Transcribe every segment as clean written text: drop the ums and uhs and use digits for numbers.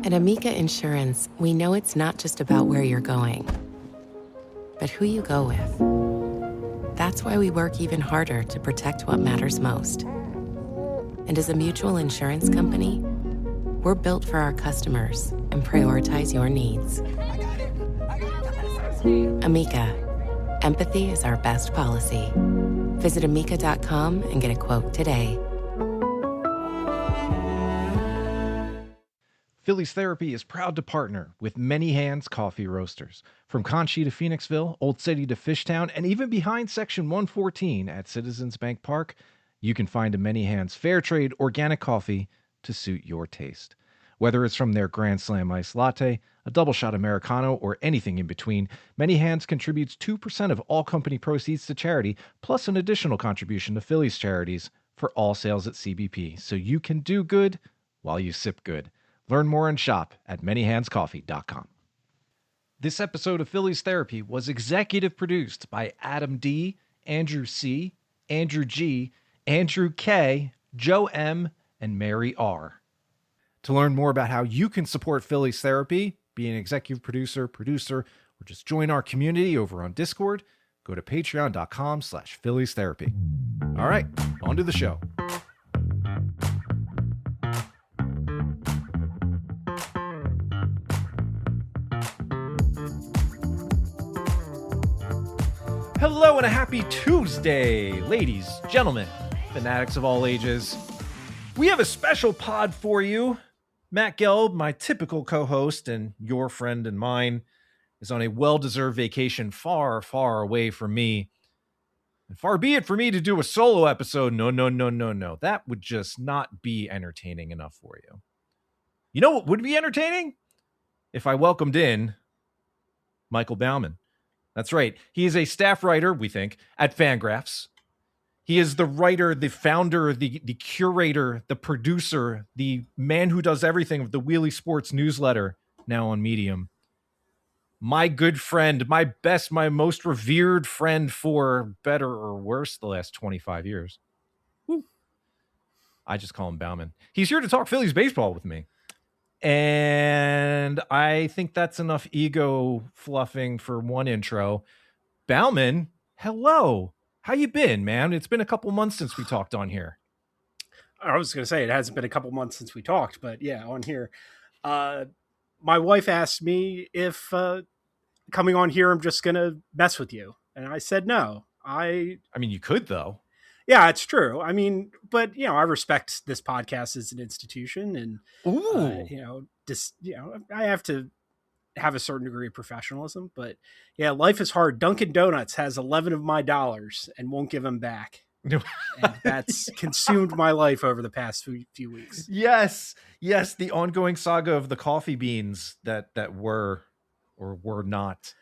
At Amica Insurance, we know it's not just about where you're going, but who you go with. That's why we work even harder to protect what matters most. And as a mutual insurance company, we're built for our customers and prioritize your needs. Amica, empathy is our best policy. Visit amica.com and get a quote today. Phillies Therapy is proud to partner with Many Hands Coffee Roasters. From Conchie to Phoenixville, Old City to Fishtown, and even behind Section 114 at Citizens Bank Park, you can find a Many Hands fair trade organic coffee to suit your taste. Whether it's from their Grand Slam iced latte, a double shot Americano, or anything in between, Many Hands contributes 2% of all company proceeds to charity, plus an additional contribution to Phillies charities for all sales at CBP, so you can do good while you sip good. Learn more and shop at manyhandscoffee.com. This episode of Phillies Therapy was executive produced by Adam D., Andrew C., Andrew G., Andrew K., Joe M., and Mary R. To learn more about how you can support Phillies Therapy, be an executive producer, or just join our community over on Discord, go to patreon.com/Phillies Therapy. All right, on to the show. Hello and a happy Tuesday, ladies, gentlemen, fanatics of all ages. We have a special pod for you. Matt Gelb, my typical co-host and your friend and mine, is on a well-deserved vacation far, far away from me. And far be it for me to do a solo episode. No. That would just not be entertaining enough for you. You know what would be entertaining? If I welcomed in Michael Baumann. That's right. He is a staff writer, we think, at FanGraphs. He is the writer, the founder, the curator, the producer, the man who does everything of the Wheelie Sports newsletter, now on Medium. My good friend, my most revered friend for better or worse the last 25 years. Woo. I just call him Baumann. He's here to talk Phillies baseball with me. And I think that's enough ego fluffing for one intro. Baumann, hello. How you been, man? It's been a couple months since we talked on here. I was going to say it hasn't been a couple months since we talked, but yeah, on here. My wife asked me if coming on here, I'm just going to mess with you. And I said, no. I mean, you could, though. Yeah, it's true. I mean, but, I respect this podcast as an institution and, I have to have a certain degree of professionalism, but yeah, life is hard. Dunkin' Donuts has 11 of my dollars and won't give them back. And that's consumed my life over the past few weeks. Yes. The ongoing saga of the coffee beans that were or were not.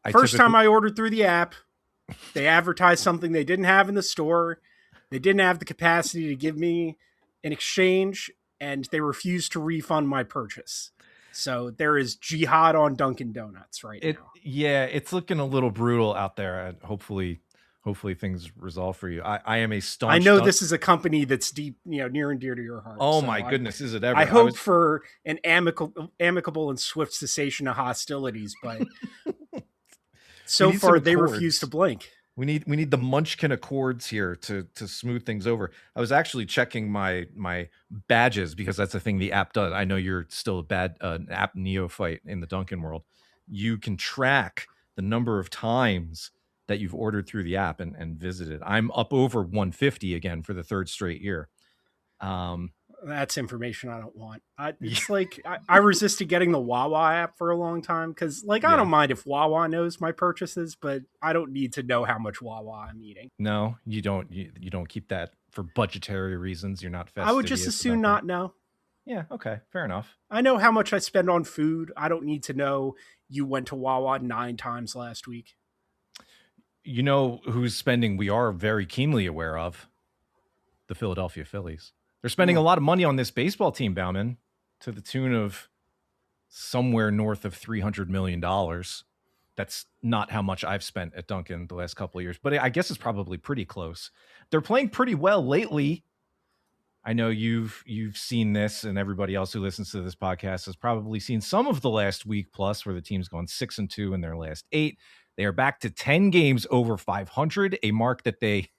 First time I ordered through the app, they advertised something they didn't have in the store. They didn't have the capacity to give me an exchange, and they refused to refund my purchase. So there is jihad on Dunkin' Donuts now. Yeah, it's looking a little brutal out there. Hopefully things resolve for you. I am a staunch. I know this is a company that's deep, near and dear to your heart. Oh, so my goodness, is it ever? I hope for an amicable and swift cessation of hostilities, but so far they refuse to blink. We need the Munchkin Accords here to smooth things over. I was actually checking my badges because that's a thing the app does. I know you're still an app neophyte in the Dunkin' world. You can track the number of times that you've ordered through the app and visited. I'm up over 150 again for the third straight year. That's information I don't want. It's like I resisted getting the Wawa app for a long time because, I don't mind if Wawa knows my purchases, but I don't need to know how much Wawa I'm eating. No, you don't. You don't keep that for budgetary reasons. You're not fastidious. I would just as soon not know. Yeah. Okay. Fair enough. I know how much I spend on food. I don't need to know you went to Wawa 9 times last week. You know whose spending we are very keenly aware of? The Philadelphia Phillies. They're spending a lot of money on this baseball team, Baumann, to the tune of somewhere north of $300 million. That's not how much I've spent at Dunkin' the last couple of years, but I guess it's probably pretty close. They're playing pretty well lately. I know you've seen this, and everybody else who listens to this podcast has probably seen some of the last week plus where the team's gone 6-2 in their last 8. They are back to 10 games over 500, a mark that they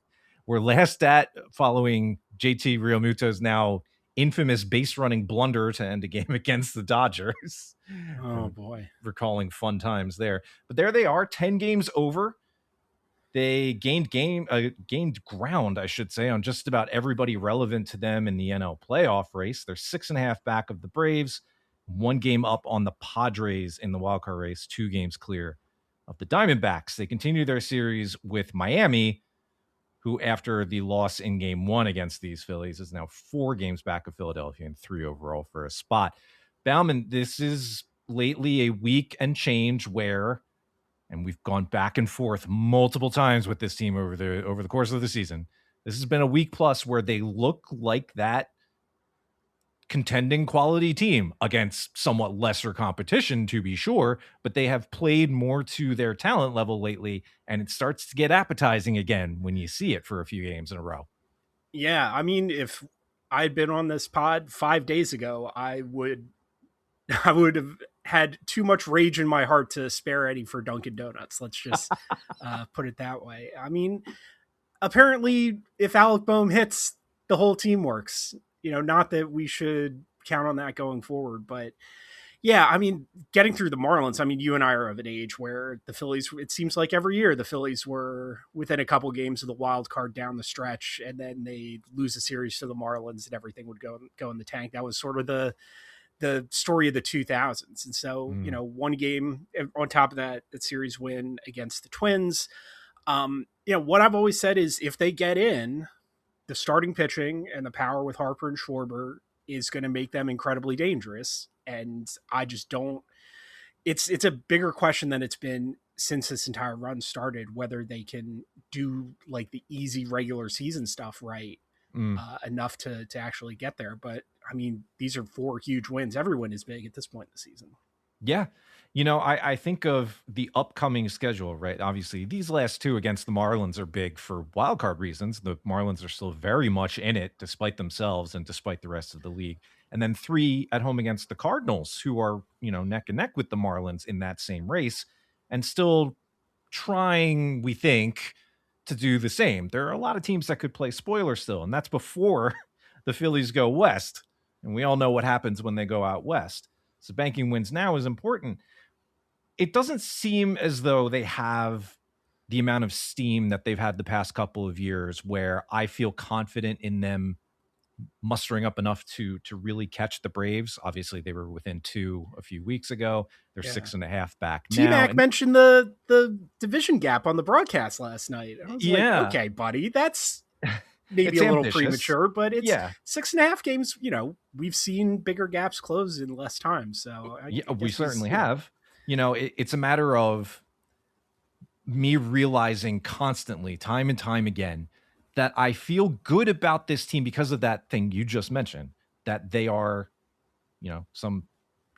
were last at following JT Realmuto's now infamous base running blunder to end a game against the Dodgers. Oh boy. Recalling fun times there. But there they are, 10 games over. They gained ground, I should say, on just about everybody relevant to them in the NL playoff race. They're 6.5 back of the Braves, 1 game up on the Padres in the wildcard race, 2 games clear of the Diamondbacks. They continue their series with Miami, who after the loss in game 1 against these Phillies is now 4 games back of Philadelphia and 3 overall for a spot. Baumann, this is lately a week and change where, and we've gone back and forth multiple times with this team over the course of the season. This has been a week plus where they look like that contending quality team against somewhat lesser competition, to be sure, but they have played more to their talent level lately, and it starts to get appetizing again when you see it for a few games in a row. Yeah, I mean, if I'd been on this pod 5 days ago, I would have had too much rage in my heart to spare any for Dunkin' Donuts. Let's just put it that way. I mean, apparently, if Alec Boehm hits, the whole team works. Not that we should count on that going forward, but yeah, I mean, getting through the Marlins, I mean, you and I are of an age where the Phillies, it seems like every year the Phillies were within a couple games of the wild card down the stretch, and then they lose a series to the Marlins and everything would go in the tank. That was sort of the story of the 2000s. And so, 1 game on top of that series win against the Twins. What I've always said is if they get in, the starting pitching and the power with Harper and Schwarber is going to make them incredibly dangerous. And I just don't, it's a bigger question than it's been since this entire run started, whether they can do like the easy regular season stuff right enough to actually get there. But I mean, these are 4 huge wins. Everyone is big at this point in the season. Yeah. I think of the upcoming schedule, right? Obviously, these last 2 against the Marlins are big for wildcard reasons. The Marlins are still very much in it, despite themselves and despite the rest of the league. And then 3 at home against the Cardinals, who are, neck and neck with the Marlins in that same race and still trying, we think, to do the same. There are a lot of teams that could play spoiler still, and that's before the Phillies go west. And we all know what happens when they go out west. So banking wins now is important. It doesn't seem as though they have the amount of steam that they've had the past couple of years where I feel confident in them mustering up enough to really catch the Braves. Obviously, they were within 2 a few weeks ago. They're 6.5 back now. T-Mac mentioned the division gap on the broadcast last night. I was like, okay, buddy, that's maybe a little ambitious. Premature, but it's 6.5 games. We've seen bigger gaps close in less time. So we certainly have. It's a matter of me realizing constantly, time and time again, that I feel good about this team because of that thing you just mentioned, that they are, some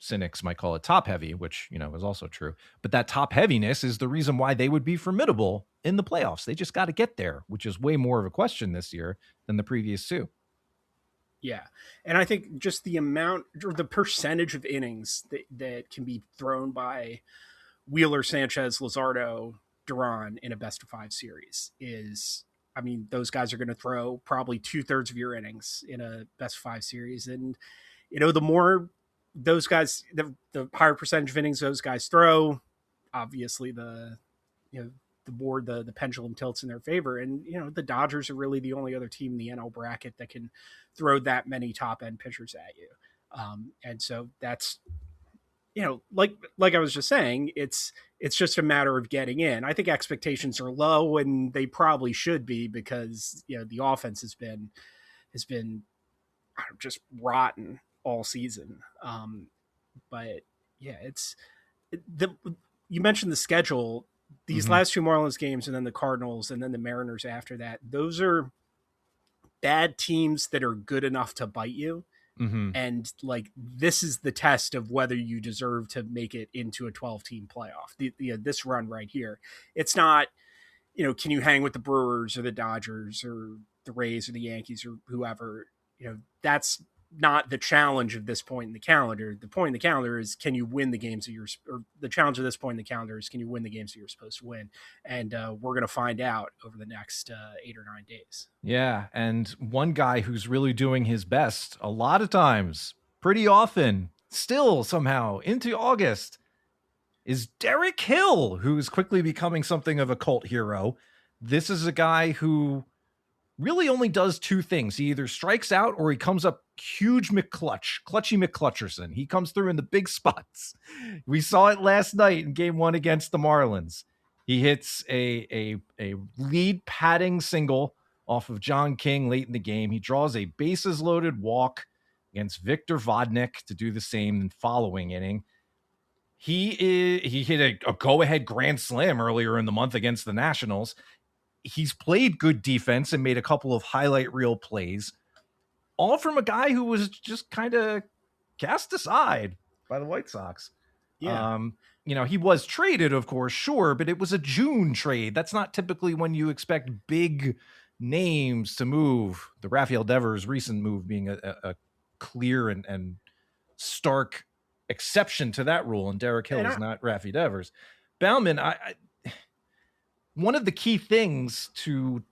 cynics might call it top heavy, which, is also true. But that top heaviness is the reason why they would be formidable in the playoffs. They just got to get there, which is way more of a question this year than the previous 2. Yeah. And I think just the amount or the percentage of innings that can be thrown by Wheeler, Sanchez, Luzardo, Duran in a best of 5 series is, I mean, those guys are going to throw probably 2/3 of your innings in a best of 5 series. And, the more those guys, the higher percentage of innings those guys throw, obviously the more the pendulum tilts in their favor. And, the Dodgers are really the only other team in the NL bracket that can throw that many top end pitchers at you. And so that's, like I was just saying, it's just a matter of getting in. I think expectations are low and they probably should be because, the offense has been just rotten all season. But yeah, you mentioned the schedule. These last 2 Marlins games and then the Cardinals and then the Mariners after that, those are bad teams that are good enough to bite you. And this is the test of whether you deserve to make it into a 12-team playoff. This run right here, it's not, can you hang with the Brewers or the Dodgers or the Rays or the Yankees or whoever? that's not the challenge of this point in the calendar. The point in the calendar is, can you win the games that or the challenge of this point in the calendar is, can you win the games that you're supposed to win? And we're going to find out over the next 8 or 9 days. Yeah. And one guy who's really doing his best a lot of times, pretty often, still somehow into August, is Derek Hill, who's quickly becoming something of a cult hero. This is a guy who really only does 2 things. He either strikes out or he comes up huge Clutchy McClutcherson. He comes through in the big spots. We saw it last night in game 1 against the Marlins. He hits a lead padding single off of John King late in the game. He draws a bases loaded walk against Victor Vodnik to do the same in the following inning. He hit a go-ahead grand slam earlier in the month against the Nationals. He's played good defense and made a couple of highlight reel plays, all from a guy who was just kind of cast aside by the White Sox. Yeah. He was traded, of course, sure, but it was a June trade. That's not typically when you expect big names to move. The Rafael Devers recent move being a clear and stark exception to that rule, and Derek Hill is not Rafi Devers. Baumann, one of the key things to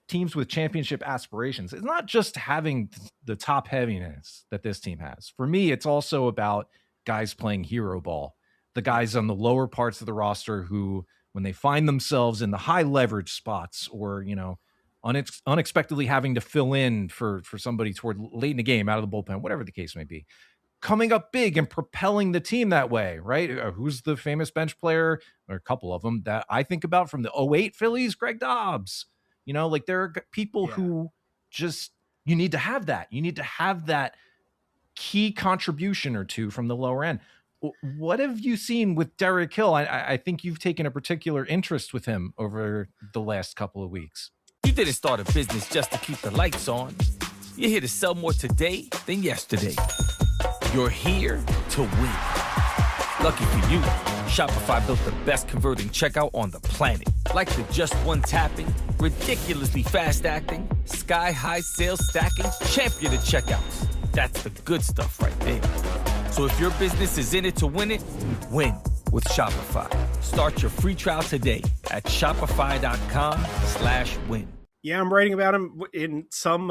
teams with championship aspirations is not just having the top heaviness that this team has. For me, it's also about guys playing hero ball, the guys on the lower parts of the roster who, when they find themselves in the high leverage spots or, unexpectedly having to fill in for somebody toward late in the game out of the bullpen, whatever the case may be, coming up big and propelling the team that way, right? Who's the famous bench player, or a couple of them that I think about from the 08 Phillies? Greg Dobbs. There are people who just, you need to have that. You need to have that key contribution or two from the lower end. What have you seen with Derek Hill? I think you've taken a particular interest with him over the last couple of weeks. You didn't start a business just to keep the lights on. You're here to sell more today than yesterday. You're here to win. Lucky for you, Shopify built the best converting checkout on the planet. Like the just one tapping, ridiculously fast acting, sky-high sales stacking, champion of checkouts. That's the good stuff right there. So if your business is in it to win it, win with Shopify. Start your free trial today at shopify.com/win. Yeah, I'm writing about him in some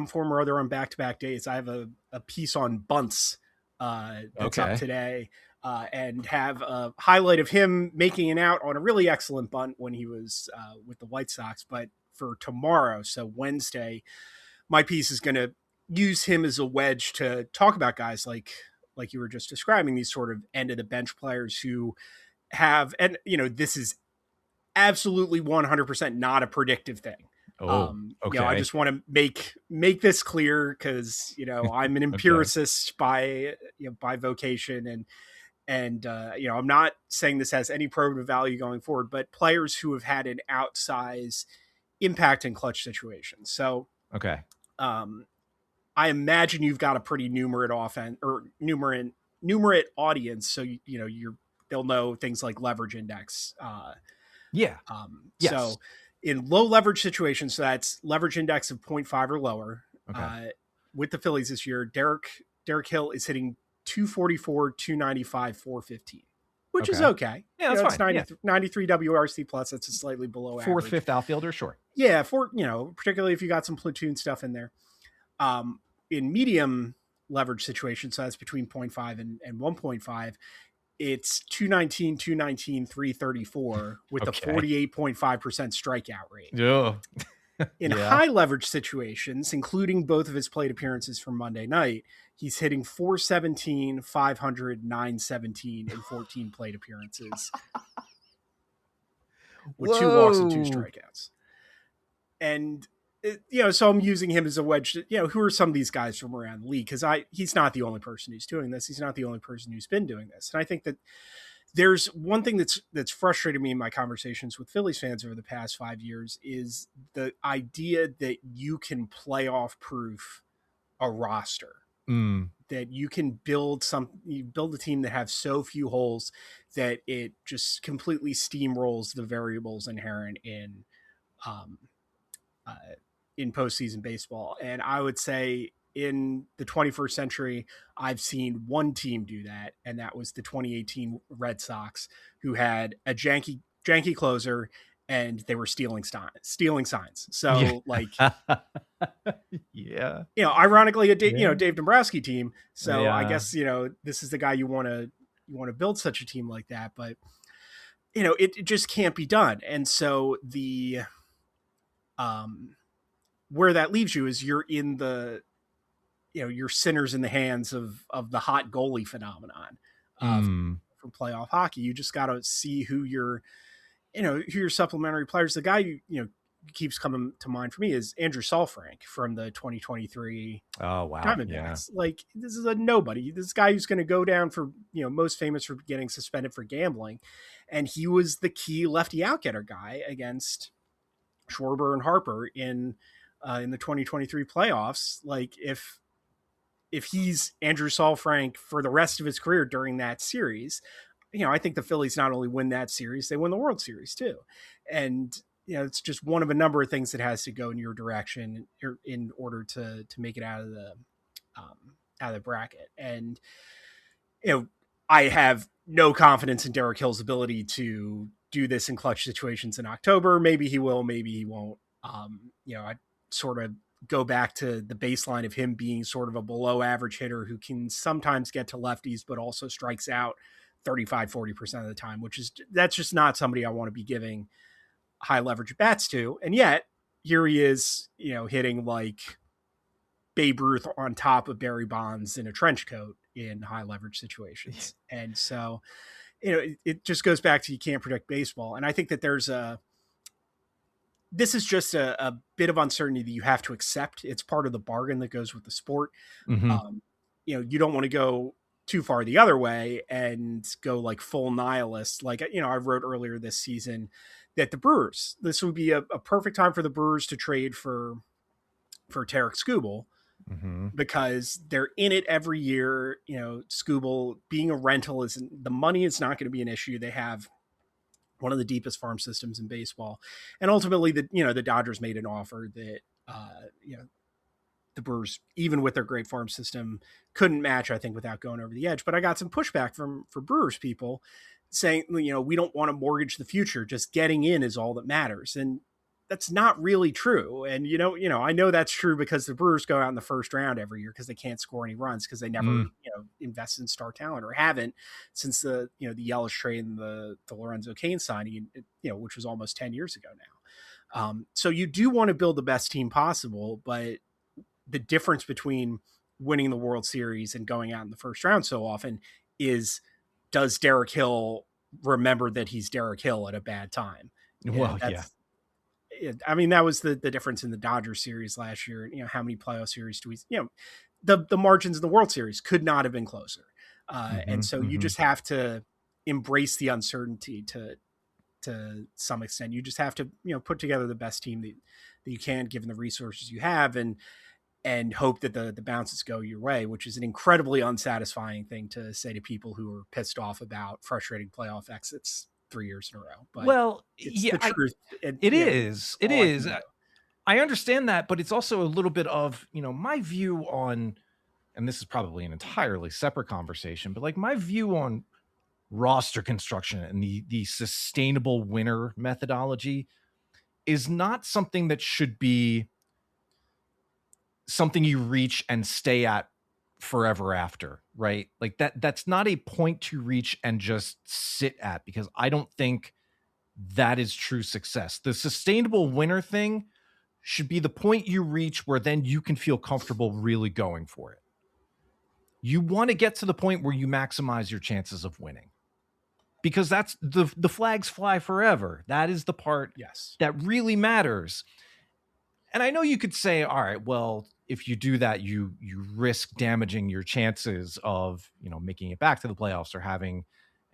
form or other on back-to-back days. I have a piece on bunts that's up today, and have a highlight of him making an out on a really excellent bunt when he was with the White Sox. But for tomorrow, so Wednesday, my piece is going to use him as a wedge to talk about guys like you were just describing, these sort of end of the bench players who have, and this is absolutely 100% not a predictive thing. Okay. I just want to make this clear because I'm an empiricist by vocation, and I'm not saying this has any probative value going forward, but players who have had an outsized impact in clutch situations. So I imagine you've got a pretty numerate audience, so they'll know things like leverage index. Yes. So in low leverage situations, so that's leverage index of 0.5 or lower. With the Phillies this year, Derek Hill is hitting 244, 295, 415, which is okay. Yeah, that's fine. It's 93 WRC plus. That's a slightly below average. Fourth, fifth outfielder, sure. Yeah, particularly if you got some platoon stuff in there. In medium leverage situations, so that's between 0.5 and 1.5, it's 219, 334 with the 48.5% strikeout rate. Yeah. In high leverage situations, including both of his plate appearances from Monday night, he's hitting 417, 500, 917 in 14 plate appearances with 2 walks and 2 strikeouts. And so I'm using him as a wedge to, who are some of these guys from around the league? Because he's not the only person who's doing this. He's not the only person who's been doing this. And I think that there's one thing that's frustrated me in my conversations with Phillies fans over the past 5 years is the idea that you can playoff proof a roster. That you can build a team that has so few holes that it just completely steamrolls the variables inherent in postseason baseball. And I would say in the 21st century, I've seen one team do that, and that was the 2018 Red Sox, who had a janky closer, and they were stealing signs. So like, yeah, ironically, a Dave Dombrowski team. So yeah. I guess this is the guy you want to build such a team like that, but it just can't be done. And so the where that leaves you is you're in the you're sinners in the hands of the hot goalie phenomenon from playoff hockey. You just got to see who your supplementary players. The guy keeps coming to mind for me is Andrew Saalfrank from the 2023 Diamondbacks. Yeah. Like, this is a nobody. This guy who's going to go down for most famous for getting suspended for gambling, and he was the key lefty outgetter guy against Schwarber and Harper in the 2023 playoffs. Like, if he's Andrew Saalfrank for the rest of his career during that series, I think the Phillies not only win that series, they win the World Series too. And, it's just one of a number of things that has to go in your direction in order to make it out of the bracket. And, I have no confidence in Derek Hill's ability to do this in clutch situations in October. Maybe he will, maybe he won't. I sort of go back to the baseline of him being sort of a below average hitter who can sometimes get to lefties, but also strikes out 35-40% of the time, that's just not somebody I want to be giving high leverage bats to. And yet here he is, hitting like Babe Ruth on top of Barry Bonds in a trench coat in high leverage situations. And so, it just goes back to, you can't predict baseball. And I think that this is just a bit of uncertainty that you have to accept. It's part of the bargain that goes with the sport. Mm-hmm. You don't want to go too far the other way and go like full nihilist. Like, I wrote earlier this season that the Brewers, this would be a perfect time for the Brewers to trade for Tarek Skubal, because they're in it every year. Skubal being a rental the money is not going to be an issue. They have one of the deepest farm systems in baseball. And ultimately the Dodgers made an offer that, the Brewers, even with their great farm system, couldn't match, I think, without going over the edge. But I got some pushback for Brewers people saying, we don't want to mortgage the future. Just getting in is all that matters. And that's not really true. And, I know that's true because the Brewers go out in the first round every year because they can't score any runs, because they never, invest in star talent, or haven't since the Yelich trade and the Lorenzo Cain signing, which was almost 10 years ago now. So you do want to build the best team possible, but the difference between winning the World Series and going out in the first round so often is, does Derek Hill remember that he's Derek Hill at a bad time? Well, yeah. I mean, that was the difference in the Dodgers series last year. How many playoff series do we, the margins in the World Series could not have been closer. And so you just have to embrace the uncertainty to some extent. You just have to, put together the best team that you can, given the resources you have, and hope that the bounces go your way, which is an incredibly unsatisfying thing to say to people who are pissed off about frustrating playoff exits 3 years in a row. But it's the truth. It is. I understand that, but it's also a little bit of, my view on, and this is probably an entirely separate conversation, but like my view on roster construction and the sustainable winner methodology is not something that should be something you reach and stay at forever after, right? Like that's not a point to reach and just sit at, because I don't think that is true success. The sustainable winner thing should be the point you reach where then you can feel comfortable really going for it. You want to get to the point where you maximize your chances of winning, because that's the flags fly forever. That is the part that really matters. And I know you could say, all right, well, if you do that, you risk damaging your chances of, making it back to the playoffs or having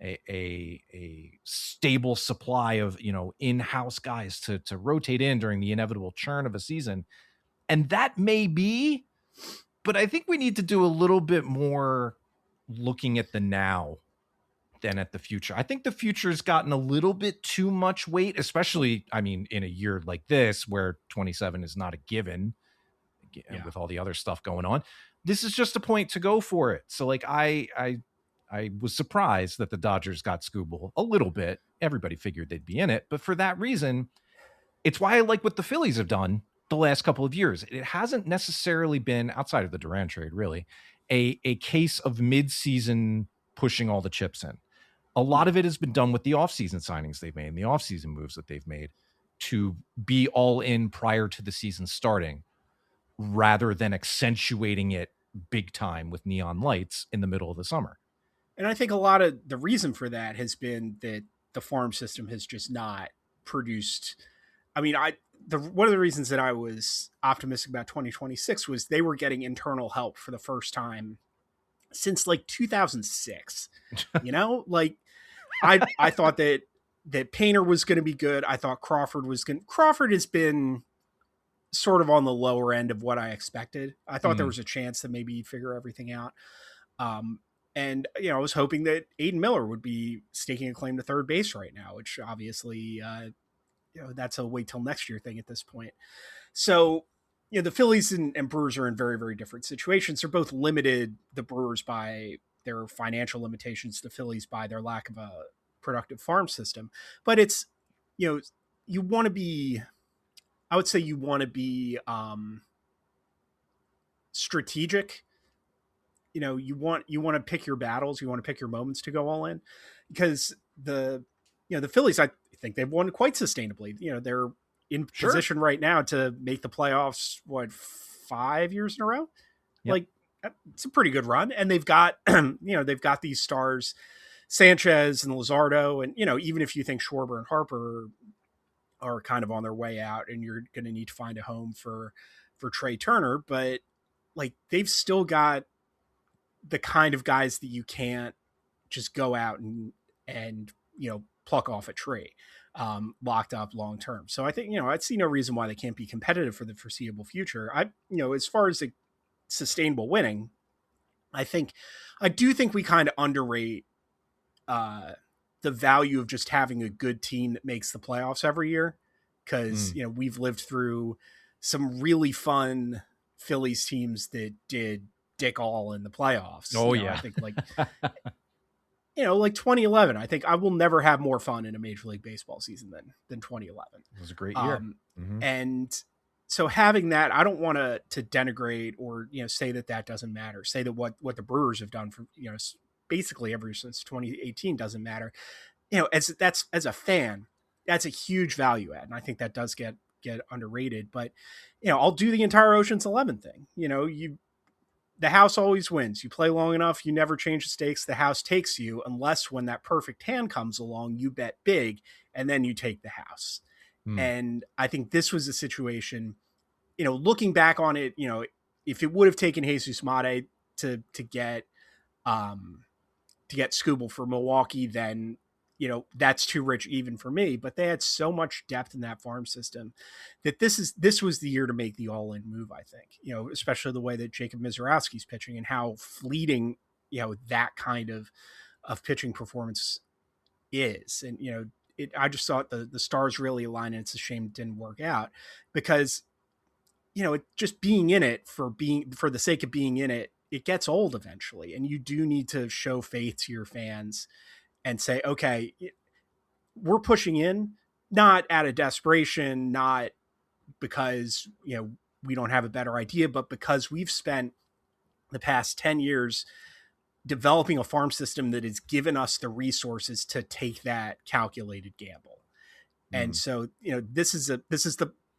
a stable supply of, in-house guys to rotate in during the inevitable churn of a season. And that may be, but I think we need to do a little bit more looking at the now than at the future. I think the future's gotten a little bit too much weight, especially, in a year like this where 27 is not a given. with all the other stuff going on. This is just a point to go for it. So like I was surprised that the Dodgers got Scooble a little bit. Everybody figured they'd be in it, but for that reason, it's why I like what the Phillies have done the last couple of years. It hasn't necessarily been, outside of the Durant trade, really, a case of mid-season pushing all the chips in. A lot of it has been done with the offseason signings they've made and the offseason moves that they've made to be all in prior to the season starting, rather than accentuating it big time with neon lights in the middle of the summer. And I think a lot of the reason for that has been that the farm system has just not produced. I mean, one of the reasons that I was optimistic about 2026 was they were getting internal help for the first time since like 2006. You know, like I thought that Painter was going to be good. I thought Crawford has been sort of on the lower end of what I expected. I thought there was a chance that maybe he'd figure everything out. And, I was hoping that Aiden Miller would be staking a claim to third base right now, which obviously, that's a wait till next year thing at this point. So, the Phillies and Brewers are in very, very different situations. They're both limited, the Brewers by their financial limitations, the Phillies by their lack of a productive farm system. But it's, you want to be, I would say you want to be strategic. You want to pick your battles. You want to pick your moments to go all in, because the Phillies, I think they've won quite sustainably. They're in position right now to make the playoffs, 5 years in a row? Yep. Like, it's a pretty good run. And they've got, they've got these stars, Sanchez and Luzardo. And, even if you think Schwarber and Harper are kind of on their way out and you're going to need to find a home for Trey Turner, but like, they've still got the kind of guys that you can't just go out and pluck off a tree locked up long term. So I think, I'd see no reason why they can't be competitive for the foreseeable future. As far as the sustainable winning, I do think we kind of underrate the value of just having a good team that makes the playoffs every year. Cause we've lived through some really fun Phillies teams that did dick all in the playoffs. Oh yeah. I think like, like 2011, I think I will never have more fun in a Major League Baseball season than 2011. It was a great year. And so having that, I don't want to denigrate or, say that doesn't matter. Say that what the Brewers have done for, basically ever since 2018 doesn't matter. As a fan, that's a huge value add. And I think that does get underrated, but I'll do the entire Ocean's 11 thing. The house always wins. You play long enough, you never change the stakes. The house takes you, unless when that perfect hand comes along, you bet big and then you take the house. And I think this was a situation, looking back on it, if it would have taken Jesus Mate to get Scooble for Milwaukee, then, that's too rich even for me. But they had so much depth in that farm system that this was the year to make the all-in move, I think, especially the way that Jacob Mizorowski's pitching and how fleeting, that kind of pitching performance is. And, I just thought the stars really aligned, and it's a shame it didn't work out because, it just being in it for the sake of being in it, it gets old eventually. And you do need to show faith to your fans and say, okay, we're pushing in, not out of desperation, not because, we don't have a better idea, but because we've spent the past 10 years developing a farm system that has given us the resources to take that calculated gamble. And so,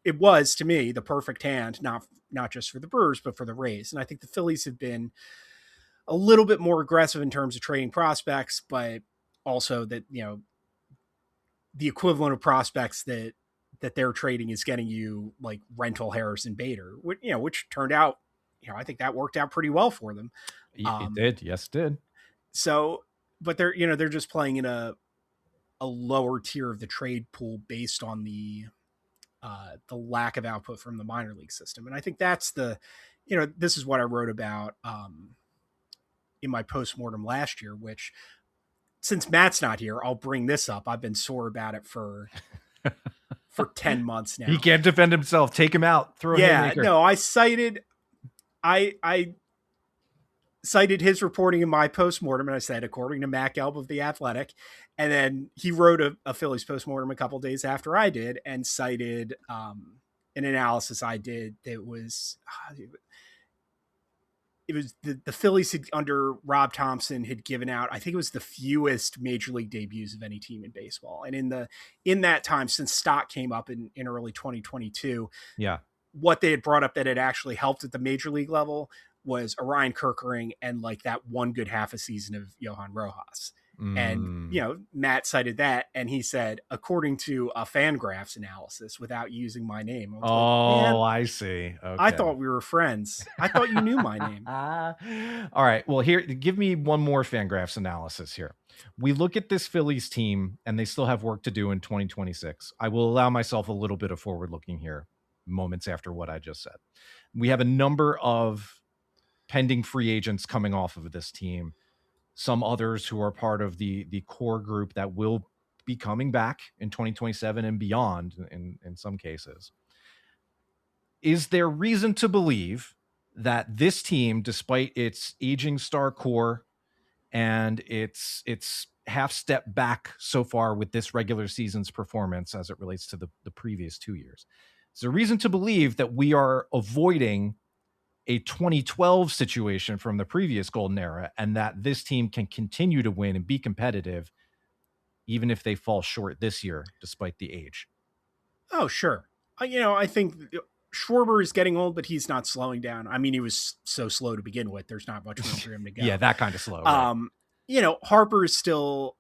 it was to me the perfect hand, not just for the Brewers, but for the Rays. And I think the Phillies have been a little bit more aggressive in terms of trading prospects, but also that, the equivalent of prospects that they're trading is getting you like rental Harrison Bader, which turned out, I think that worked out pretty well for them. It did. Yes, it did. So, but they're just playing in a lower tier of the trade pool based on the lack of output from the minor league system. And I think that's this is what I wrote about in my postmortem last year, which, since Matt's not here, I'll bring this up. I've been sore about it for for 10 months now. He can't defend himself. Take him out. Throw a haymaker. No, I cited his reporting in my postmortem, and I said, according to Matt Gelb of The Athletic, and then he wrote a Phillies postmortem a couple days after I did and cited an analysis I did that was it was the Phillies under Rob Thompson had given out, I think it was the fewest major league debuts of any team in baseball. And in that time, since stock came up in early 2022, what they had brought up that had actually helped at the major league level was Orion Kerkering and like that one good half a season of Johan Rojas. And, Matt cited that and he said, according to a FanGraphs analysis without using my name. I see. Okay. I thought we were friends. I thought you knew my name. All right. Well, here, give me one more FanGraphs analysis here. We look at this Phillies team and they still have work to do in 2026. I will allow myself a little bit of forward looking here moments after what I just said. We have a number of pending free agents coming off of this team. Some others who are part of the core group that will be coming back in 2027 and beyond in some cases. Is there reason to believe that this team, despite its aging star core and its half step back so far with this regular season's performance as it relates to the previous 2 years, is there reason to believe that we are avoiding a 2012 situation from the previous golden era and that this team can continue to win and be competitive even if they fall short this year despite the age? Oh, sure. I think Schwarber is getting old, but he's not slowing down. I mean, he was so slow to begin with. There's not much room for him to go. Yeah, that kind of slow. Right? Harper is still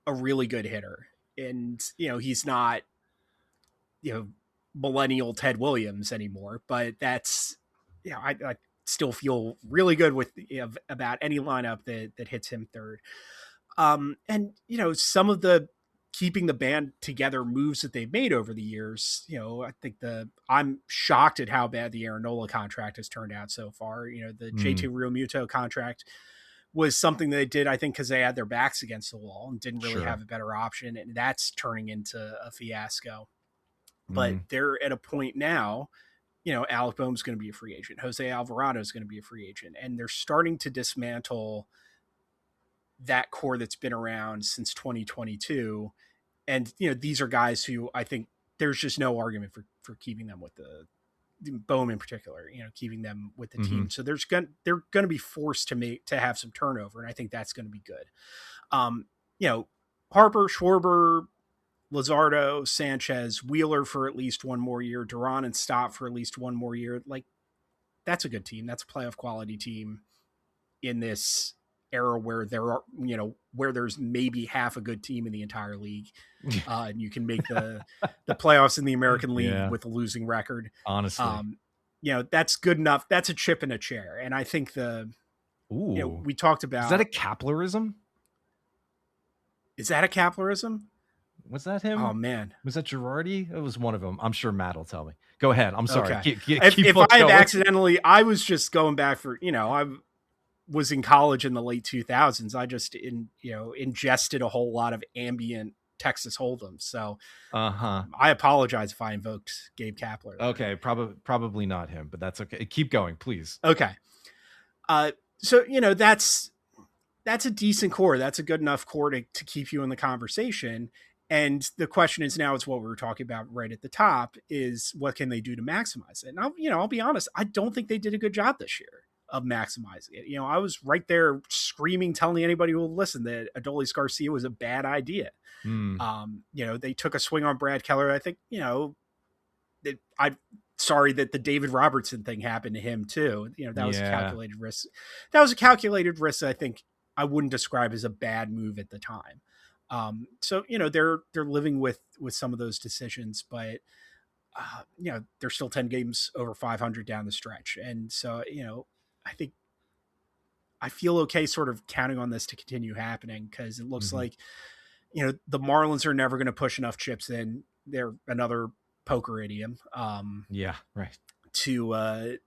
a really good hitter, and he's not millennial Ted Williams anymore, but that's I still feel really good with about any lineup that hits him third. And some of the keeping the band together moves that they've made over the years, I think I'm shocked at how bad the Aaron Nola contract has turned out so far. The JT Realmuto contract was something they did, I think, because they had their backs against the wall and didn't really have a better option. And that's turning into a fiasco. But they're at a point now, Alec Boehm's going to be a free agent. Jose Alvarado is going to be a free agent. And they're starting to dismantle that core that's been around since 2022. And, these are guys who I think there's just no argument for keeping them with the Boehm in particular, keeping them with the team. So they're going to be forced to have some turnover. And I think that's going to be good. Harper, Schwarber, Luzardo, Sanchez, Wheeler for at least one more year, Duran and Stott for at least one more year. Like, that's a good team. That's a playoff quality team in this era where there are, where there's maybe half a good team in the entire league. And you can make the playoffs in the American League with a losing record. Honestly. That's good enough. That's a chip in a chair. And I think we talked about. Is that a Kaplerism? Is that a Kaplerism? Was that him? Oh man, was that Girardi? It was one of them. I'm sure Matt will tell me. Go ahead. I'm sorry. Okay. If I have accidentally, I was just going back for, I was in college in the late 2000s. I just ingested a whole lot of ambient Texas Hold'em. So I apologize if I invoked Gabe Kapler. Okay, probably not him, but that's okay. Keep going, please. Okay. So that's a decent core. That's a good enough core to keep you in the conversation. And the question is now, it's what we were talking about right at the top, is what can they do to maximize it? And I'll be honest, I don't think they did a good job this year of maximizing it. I was right there screaming, telling anybody who will listen that Adolis Garcia was a bad idea. They took a swing on Brad Keller. I think, I'm sorry that the David Robertson thing happened to him too. That was a calculated risk. That was a calculated risk. I think I wouldn't describe as a bad move at the time. So they're living with some of those decisions, but they're still 10 games over 500 down the stretch. And so, I think I feel okay sort of counting on this to continue happening, because it looks like, the Marlins are never going to push enough chips in. They're another poker idiom. Right. To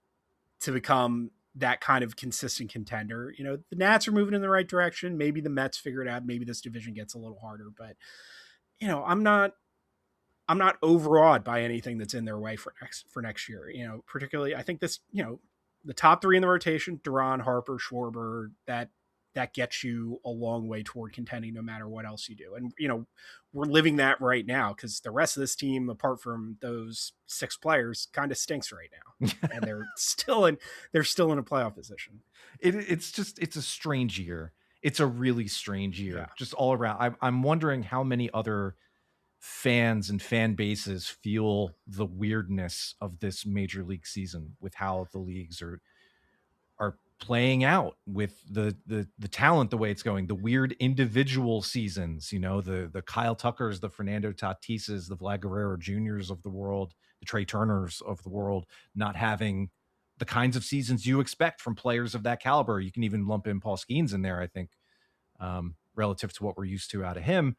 become that kind of consistent contender. The Nats are moving in the right direction. Maybe the Mets figure it out. Maybe this division gets a little harder, but I'm not I'm not overawed by anything that's in their way for next year. You know, particularly I think this, you know, the top 3 in the rotation, Duran, Harper, Schwarber, that gets you a long way toward contending no matter what else you do. And, you know, we're living that right now because the rest of this team, apart from those 6 players, kind of stinks right now. And they're still in a playoff position. It's a strange year. It's a really strange year, Yeah. just all around. I'm wondering how many other fans and fan bases feel the weirdness of this major league season with how the leagues are playing out, with the talent, the way it's going, the weird individual seasons, you know, the Kyle Tuckers, the Fernando Tatises, the Vlad Guerrero Juniors of the world, the Trey Turners of the world, not having the kinds of seasons you expect from players of that caliber. You can even lump in Paul Skeens in there, I think, relative to what we're used to out of him.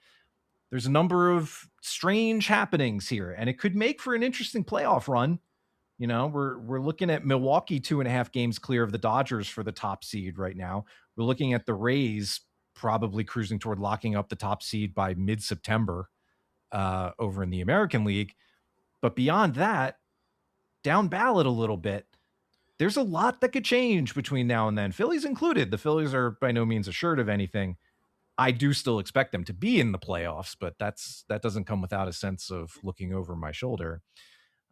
There's a number of strange happenings here, and it could make for an interesting playoff run. You know, we're looking at Milwaukee 2.5 games clear of the Dodgers for the top seed right now. We're looking at the Rays probably cruising toward locking up the top seed by mid-September over in the American League. But beyond that, down ballot a little bit, there's a lot that could change between now and then, Phillies included. The Phillies are by no means assured of anything. I do still expect them to be in the playoffs, but that doesn't come without a sense of looking over my shoulder.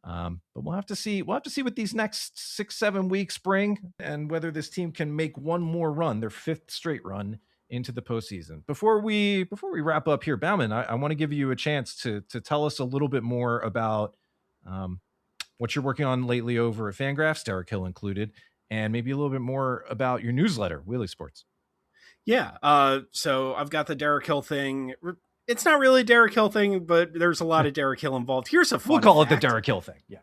But we'll have to see what these next 6-7 weeks bring, and whether this team can make one more run, their 5th straight run into the postseason. Before we wrap up here, Baumann, I want to give you a chance to tell us a little bit more about what you're working on lately over at FanGraphs, Derek Hill included, and maybe a little bit more about your newsletter, Wheelie Sports. Yeah. So I've got the Derek Hill thing. It's not really a Derek Hill thing, but there's a lot of Derek Hill involved. Here's a fun We'll call fact. it the Derek Hill thing. Yeah.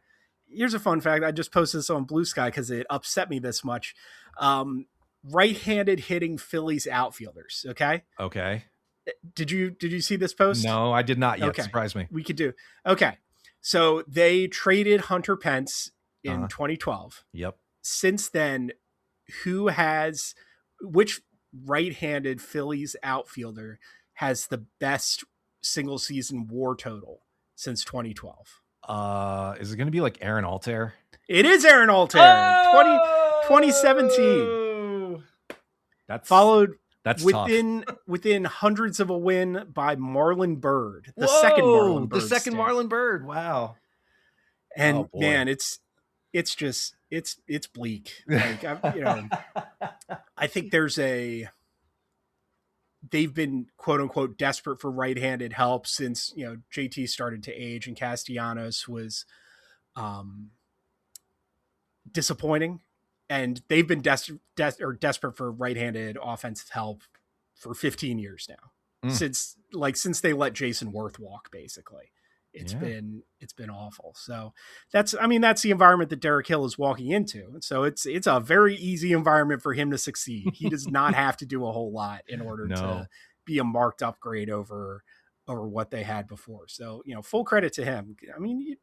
Here's a fun fact. I just posted this on Blue Sky because it upset me this much. Right-handed hitting Phillies outfielders. Okay. Did you see this post? No, I did not yet. Okay. Surprise me. We could do. Okay. So they traded Hunter Pence in 2012. Yep. Since then, which right-handed Phillies outfielder has the best single season WAR total since 2012? Is it going to be like Aaron Altair? It is Aaron Altair. 2017. That's followed within hundreds of a win by Marlon Byrd, the Whoa, second Marlon Byrd. The second Marlon Byrd. Wow. And man, it's bleak. Like, I think they've been quote unquote desperate for right-handed help since, you know, JT started to age and Castellanos was disappointing, and they've been desperate for right-handed offensive help for 15 years now. Since they let Jason Worth walk, basically. It's been awful. So that's the environment that Derek Hill is walking into. And so it's a very easy environment for him to succeed. He does not have to do a whole lot in order to be a marked upgrade over what they had before. So, you know, full credit to him. I mean,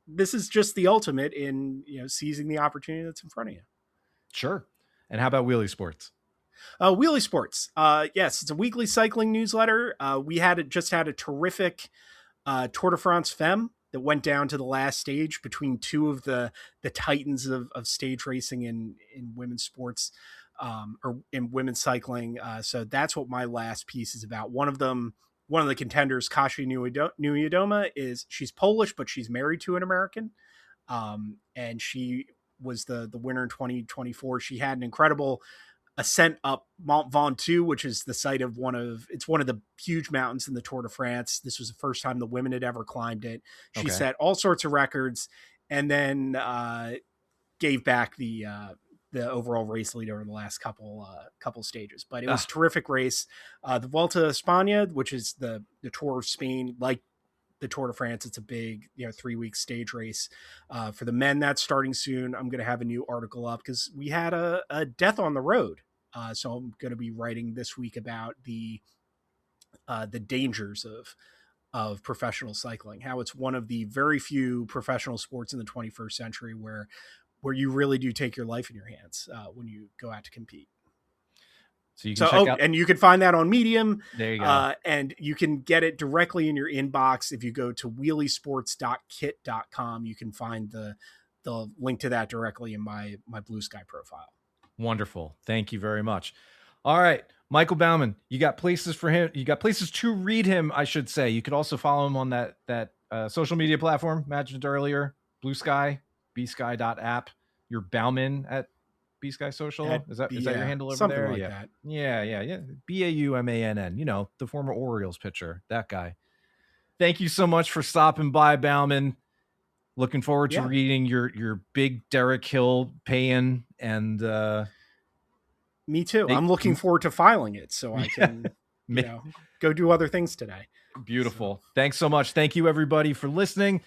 this is just the ultimate in, you know, seizing the opportunity that's in front of you. Sure. And how about Wheelie Sports? Wheelie Sports. Yes, it's a weekly cycling newsletter. We just had a terrific Tour de France Femme that went down to the last stage between two of the titans of stage racing in women's sports, or in women's cycling. So that's what my last piece is about. One of the contenders, Kasia Niewiadoma, she's Polish, but she's married to an American. And she was the winner in 2024. She had an incredible ascent up Mont Ventoux, which is the site of one of the huge mountains in the Tour de France. This was the first time the women had ever climbed it. She set all sorts of records, and then gave back the overall race leader in the last couple stages. But it was a terrific race. The Vuelta a España, which is the Tour of Spain, like the Tour de France, it's a big, 3-week stage race. For the men, that's starting soon. I'm going to have a new article up because we had a death on the road. So I'm going to be writing this week about the dangers of professional cycling, how it's one of the very few professional sports in the 21st century where you really do take your life in your hands when you go out to compete. So you can check out. And you can find that on Medium. There you go. And you can get it directly in your inbox. If you go to wheeliesports.kit.com, you can find the link to that directly in my Blue Sky profile. Wonderful. Thank you very much. All right. Michael Baumann, you got places for him. You got places to read him, I should say. You could also follow him on that social media platform mentioned earlier, Blue Sky, bsky.app. You're Baumann at BSky Social. Is that your handle over something there? Like that. Yeah. Baumann, the former Orioles pitcher, that guy. Thank you so much for stopping by, Baumann. Looking forward to reading your big Derek Hill paean, and me too. I'm looking forward to filing it so I can go do other things today. Beautiful. Thanks so much. Thank you everybody for listening.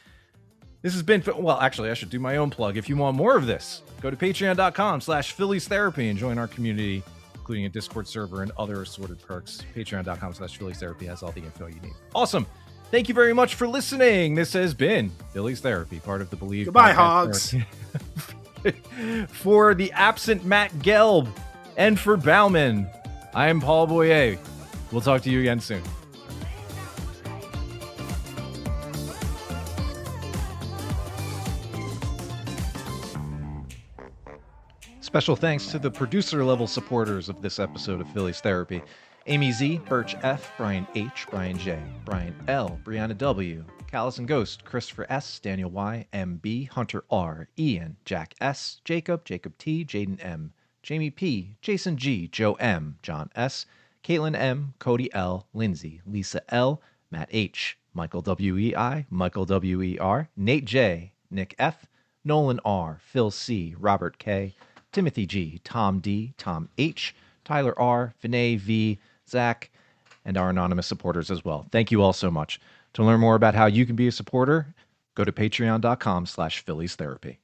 This has been, well, actually, I should do my own plug. If you want more of this, go to patreon.com/Phillies Therapy and join our community, including a Discord server and other assorted perks. Patreon.com/Phillies Therapy has all the info you need. Awesome. Thank you very much for listening. This has been Phillies Therapy, part of the Believe. Goodbye, Hogs. For the absent Matt Gelb and for Baumann, I am Paul Boyer. We'll talk to you again soon. Special thanks to the producer-level supporters of this episode of Phillies Therapy. Amy Z, Birche F, Brian H, Brian J, Brian L, Briana W, CallisonGhost, Christopher S, Daniel Y, MB, Hunter R, Ian, Jack S, Jacob T, Jaedon M, Jami P, Jason G, Joe M, John S, Kaitlin M, Kodi L, Lindsay, Lisa L, Matt H, Michael W.E.I., Michael W.E.R., Nate J, Nick F, Nolan R, Phil C, Robert K, Timothy G, Tom D, Tom H, Tyler R, Vinay V, Zack, and our anonymous supporters as well. Thank you all so much. To learn more about how you can be a supporter, go to patreon.com/Phillies Therapy.